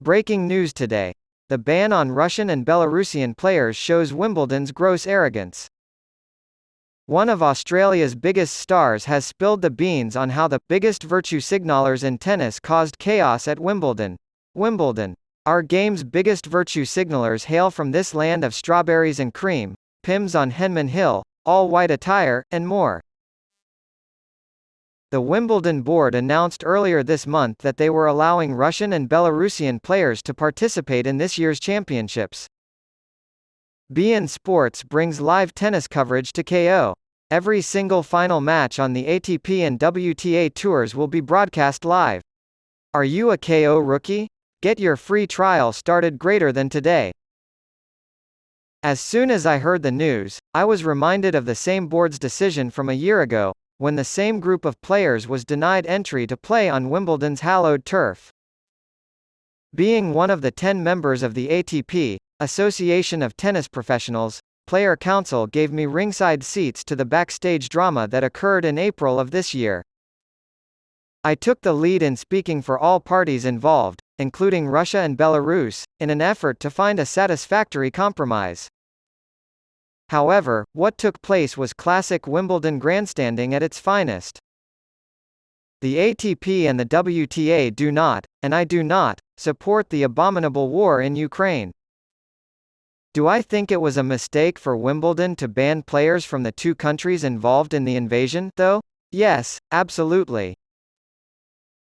Breaking news today. The ban on Russian and Belarusian players shows Wimbledon's gross arrogance. One of Australia's biggest stars has spilled the beans on how the biggest virtue signalers in tennis caused chaos at Wimbledon. Wimbledon. Our game's biggest virtue signalers hail from this land of strawberries and cream, Pims on Henman Hill, all-white attire, and more. The Wimbledon board announced earlier this month that they were allowing Russian and Belarusian players to participate in this year's championships. beIN Sports brings live tennis coverage to KO. Every single final match on the ATP and WTA tours will be broadcast live. Are you a KO rookie? Get your free trial started greater than today. As soon as I heard the news, I was reminded of the same board's decision from a year ago, when the same group of players was denied entry to play on Wimbledon's hallowed turf. Being one of the 10 members of the ATP, Association of Tennis Professionals, Player Council gave me ringside seats to the backstage drama that occurred in April of this year. I took the lead in speaking for all parties involved, including Russia and Belarus, in an effort to find a satisfactory compromise. However, what took place was classic Wimbledon grandstanding at its finest. The ATP and the WTA do not, and I do not, support the abominable war in Ukraine. Do I think it was a mistake for Wimbledon to ban players from the two countries involved in the invasion, though? Yes, absolutely.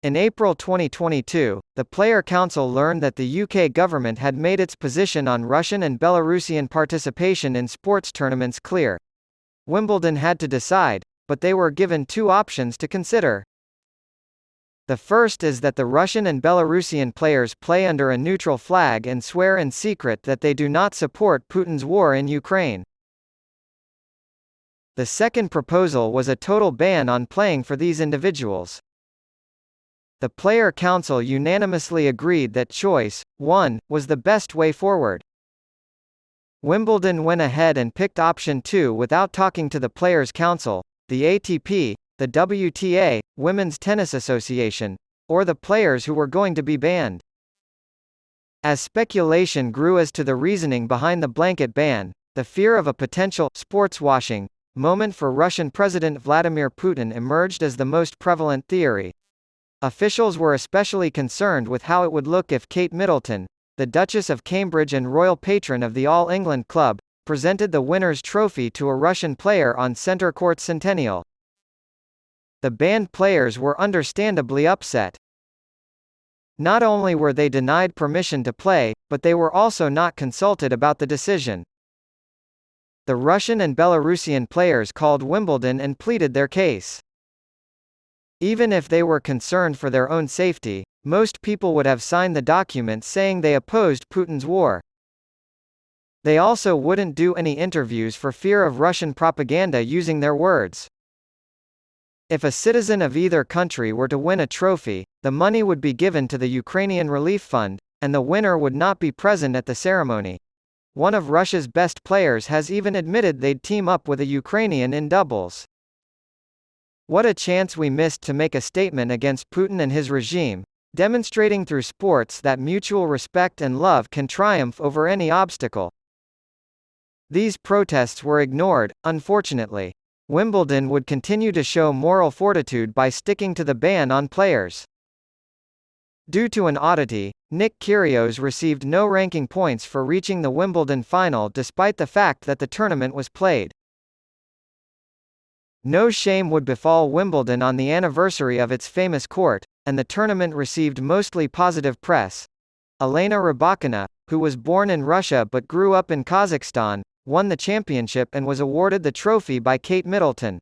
In April 2022, the Player Council learned that the UK government had made its position on Russian and Belarusian participation in sports tournaments clear. Wimbledon had to decide, but they were given two options to consider. The first is that the Russian and Belarusian players play under a neutral flag and swear in secret that they do not support Putin's war in Ukraine. The second proposal was a total ban on playing for these individuals. The Player Council unanimously agreed that choice 1 was the best way forward. Wimbledon went ahead and picked option 2 without talking to the Players' Council, the ATP, the WTA, Women's Tennis Association, or the players who were going to be banned. As speculation grew as to the reasoning behind the blanket ban, the fear of a potential sports washing moment for Russian President Vladimir Putin emerged as the most prevalent theory. Officials were especially concerned with how it would look if Kate Middleton, the Duchess of Cambridge and royal patron of the All England Club, presented the winner's trophy to a Russian player on Centre Court Centennial. The banned players were understandably upset. Not only were they denied permission to play, but they were also not consulted about the decision. The Russian and Belarusian players called Wimbledon and pleaded their case. Even if they were concerned for their own safety, most people would have signed the document saying they opposed Putin's war. They also wouldn't do any interviews for fear of Russian propaganda using their words. If a citizen of either country were to win a trophy, the money would be given to the Ukrainian Relief Fund, and the winner would not be present at the ceremony. One of Russia's best players has even admitted they'd team up with a Ukrainian in doubles. What a chance we missed to make a statement against Putin and his regime, demonstrating through sports that mutual respect and love can triumph over any obstacle. These protests were ignored, unfortunately. Wimbledon would continue to show moral fortitude by sticking to the ban on players. Due to an oddity, Nick Kyrgios received no ranking points for reaching the Wimbledon final despite the fact that the tournament was played. No shame would befall Wimbledon on the anniversary of its famous court, and the tournament received mostly positive press. Elena Rybakina, who was born in Russia but grew up in Kazakhstan, won the championship and was awarded the trophy by Kate Middleton.